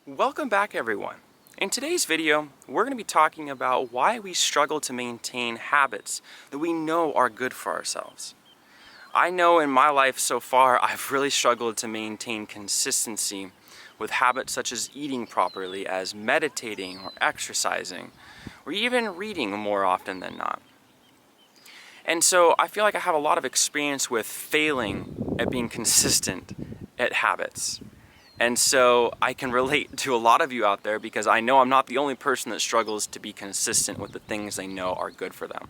Welcome back, everyone. In today's video, we're going to be talking about why we struggle to maintain habits that we know are good for ourselves. I know in my life so far, I've really struggled to maintain consistency with habits such as eating properly, as meditating or exercising, or even reading more often than not. And so I feel like I have a lot of experience with failing at being consistent at habits. And so I can relate to a lot of you out there because I know I'm not the only person that struggles to be consistent with the things they know are good for them.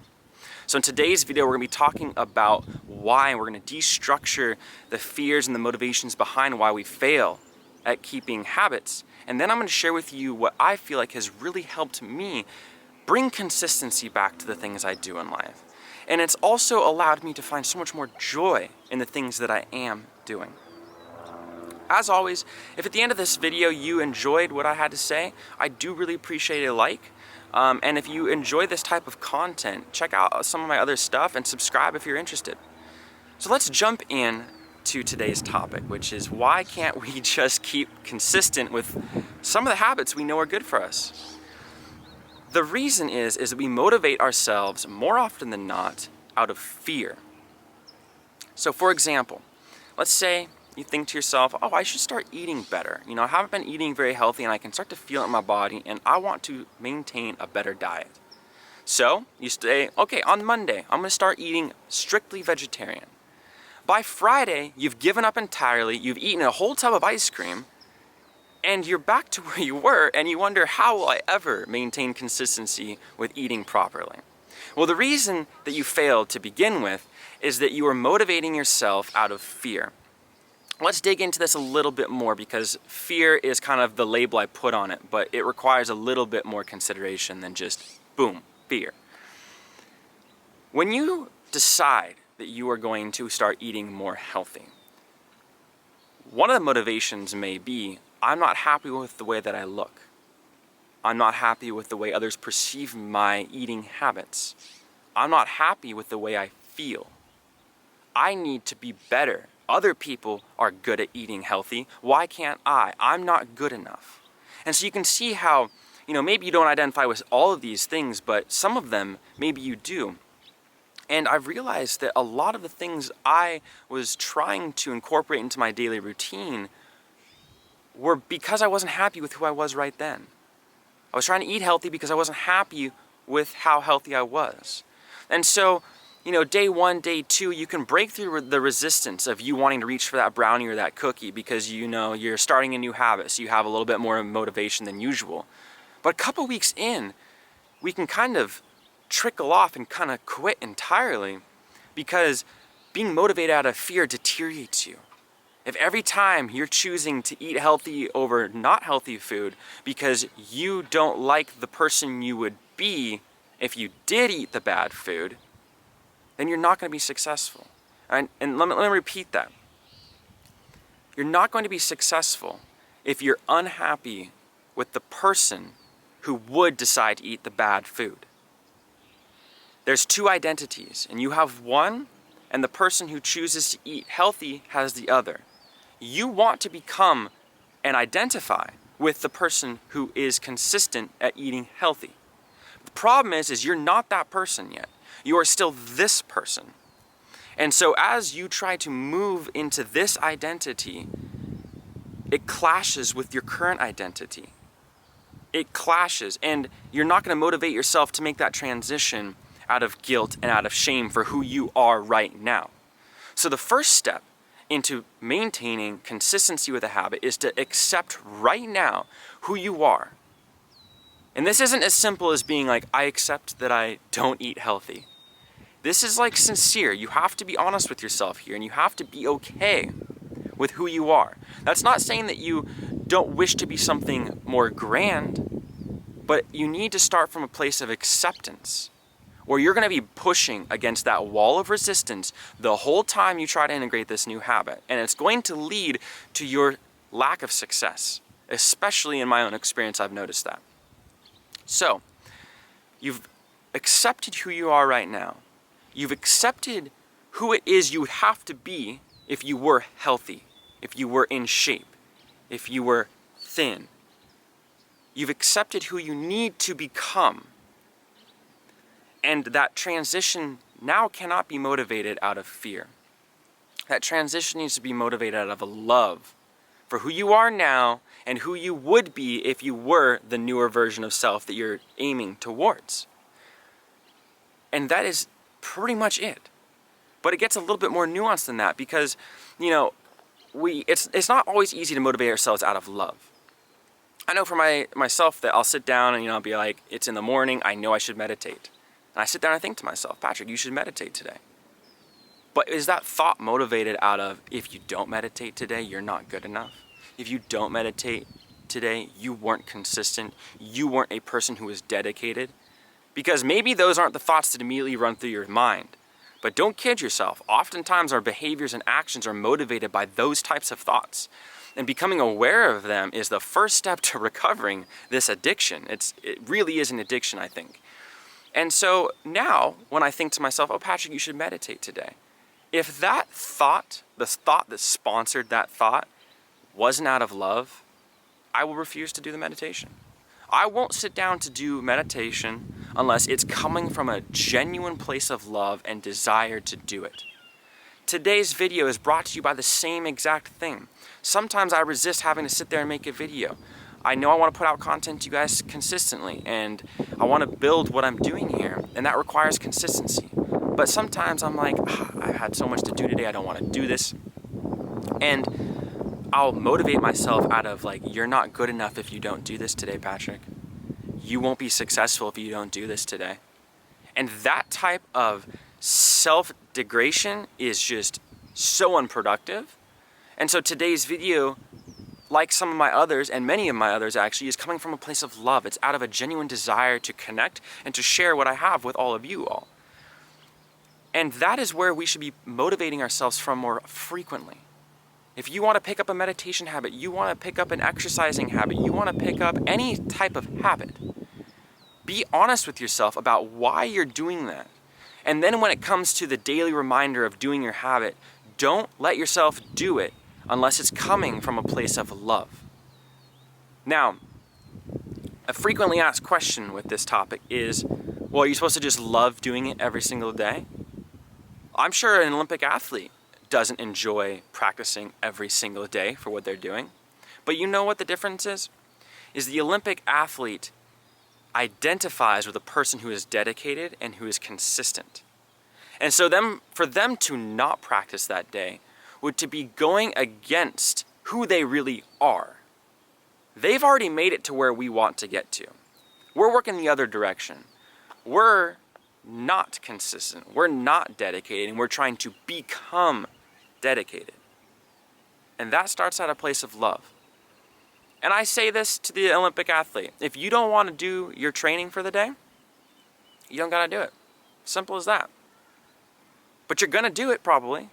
So in today's video, we're going to be talking about why we're going to destructure the fears and the motivations behind why we fail at keeping habits. And then I'm going to share with you what I feel like has really helped me bring consistency back to the things I do in life. And it's also allowed me to find so much more joy in the things that I am doing. As always, if at the end of this video you enjoyed what I had to say, I do really appreciate a like. And if you enjoy this type of content, check out some of my other stuff and subscribe if you're interested. So let's jump in to today's topic, which is why can't we just keep consistent with some of the habits we know are good for us? The reason is that we motivate ourselves more often than not out of fear. So for example, let's say you think to yourself, oh, I should start eating better. You know, I haven't been eating very healthy and I can start to feel it in my body and I want to maintain a better diet. So you say, okay, on Monday, I'm gonna start eating strictly vegetarian. By Friday, you've given up entirely, you've eaten a whole tub of ice cream, and you're back to where you were and you wonder, how will I ever maintain consistency with eating properly? Well, the reason that you failed to begin with is that you are motivating yourself out of fear. Let's dig into this a little bit more because fear is kind of the label I put on it, but it requires a little bit more consideration than just, boom, fear. When you decide that you are going to start eating more healthy, one of the motivations may be, I'm not happy with the way that I look. I'm not happy with the way others perceive my eating habits. I'm not happy with the way I feel. I need to be better. Other people are good at eating healthy. Why can't I? I'm not good enough. And so you can see how, maybe you don't identify with all of these things, but some of them, maybe you do. And I've realized that a lot of the things I was trying to incorporate into my daily routine were because I wasn't happy with who I was right then. I was trying to eat healthy because I wasn't happy with how healthy I was. And so, day one, day two, you can break through the resistance of you wanting to reach for that brownie or that cookie because you're starting a new habit, so you have a little bit more motivation than usual. But a couple weeks in, we can kind of trickle off and kind of quit entirely because being motivated out of fear deteriorates you. If every time you're choosing to eat healthy over not healthy food because you don't like the person you would be if you did eat the bad food, then you're not going to be successful. And let me repeat that. You're not going to be successful if you're unhappy with the person who would decide to eat the bad food. There's two identities, and you have one, and the person who chooses to eat healthy has the other. You want to become and identify with the person who is consistent at eating healthy. The problem is you're not that person yet. You are still this person. And so as you try to move into this identity, it clashes with your current identity. It clashes, and you're not going to motivate yourself to make that transition out of guilt and out of shame for who you are right now. So the first step into maintaining consistency with a habit is to accept right now who you are. And this isn't as simple as being like, I accept that I don't eat healthy. This is like sincere. You have to be honest with yourself here, and you have to be okay with who you are. That's not saying that you don't wish to be something more grand, but you need to start from a place of acceptance, where you're going to be pushing against that wall of resistance the whole time you try to integrate this new habit. And it's going to lead to your lack of success, especially in my own experience, I've noticed that. So, you've accepted who you are right now. You've accepted who it is you would have to be if you were healthy, if you were in shape, if you were thin, You've accepted who you need to become. And that transition now cannot be motivated out of fear. That transition needs to be motivated out of a love for who you are now and who you would be if you were the newer version of self that you're aiming towards. And that is pretty much it. But it gets a little bit more nuanced than that because, it's not always easy to motivate ourselves out of love. I know for myself that I'll sit down and I'll be like, it's in the morning, I know I should meditate. And I sit down and I think to myself, Patrick, you should meditate today. But is that thought motivated out of, if you don't meditate today, you're not good enough? If you don't meditate today, you weren't consistent, you weren't a person who was dedicated? Because maybe those aren't the thoughts that immediately run through your mind. But don't kid yourself. Oftentimes our behaviors and actions are motivated by those types of thoughts. And becoming aware of them is the first step to recovering this addiction. It really is an addiction, I think. And so now, when I think to myself, oh, Patrick, you should meditate today. If that thought, the thought that sponsored that thought, wasn't out of love, I will refuse to do the meditation. I won't sit down to do meditation unless it's coming from a genuine place of love and desire to do it. Today's video is brought to you by the same exact thing. Sometimes I resist having to sit there and make a video. I know I want to put out content to you guys consistently, and I want to build what I'm doing here, and that requires consistency. But sometimes I'm like, I've had so much to do today, I don't want to do this. And I'll motivate myself out of like, you're not good enough if you don't do this today, Patrick. You won't be successful if you don't do this today. And that type of self-degradation is just so unproductive. And so today's video, like some of my others, and many of my others actually, is coming from a place of love. It's out of a genuine desire to connect and to share what I have with all of you all. And that is where we should be motivating ourselves from more frequently. If you want to pick up a meditation habit, you want to pick up an exercising habit, you want to pick up any type of habit, be honest with yourself about why you're doing that. And then when it comes to the daily reminder of doing your habit, don't let yourself do it unless it's coming from a place of love. Now, a frequently asked question with this topic is, well, are you supposed to just love doing it every single day? I'm sure an Olympic athlete doesn't enjoy practicing every single day for what they're doing. But you know what the difference is? Is the Olympic athlete identifies with a person who is dedicated and who is consistent. And so for them to not practice that day would to be going against who they really are. They've already made it to where we want to get to. We're working the other direction. We're not consistent. We're not dedicated, and we're trying to become dedicated. And that starts at a place of love. And I say this to the Olympic athlete. If you don't want to do your training for the day, you don't got to do it. Simple as that. But you're going to do it probably.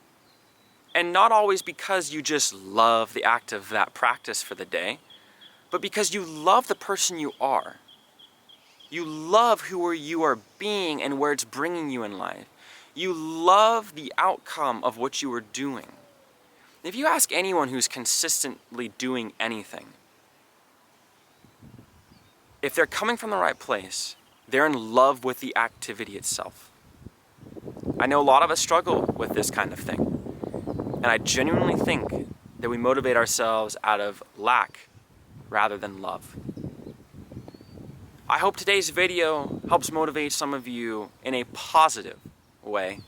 And not always because you just love the act of that practice for the day, but because you love the person you are. You love who you are being and where it's bringing you in life. You love the outcome of what you are doing. If you ask anyone who's consistently doing anything, if they're coming from the right place, they're in love with the activity itself. I know a lot of us struggle with this kind of thing. And I genuinely think that we motivate ourselves out of lack rather than love. I hope today's video helps motivate some of you in a positive way.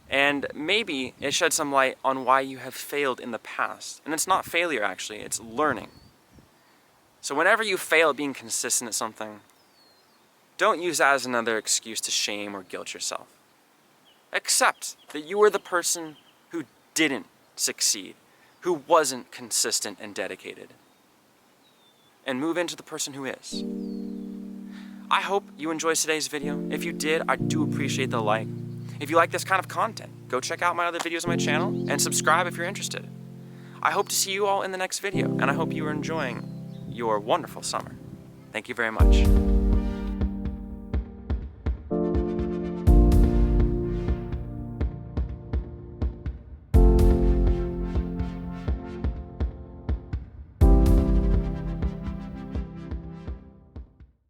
And maybe it sheds some light on why you have failed in the past. And it's not failure actually, it's learning. So whenever you fail at being consistent at something, don't use that as another excuse to shame or guilt yourself. Accept that you were the person who didn't succeed, who wasn't consistent and dedicated, and move into the person who is. I hope you enjoyed today's video. If you did, I do appreciate the like. If you like this kind of content, go check out my other videos on my channel and subscribe if you're interested. I hope to see you all in the next video, and I hope you are enjoying your wonderful summer. Thank you very much.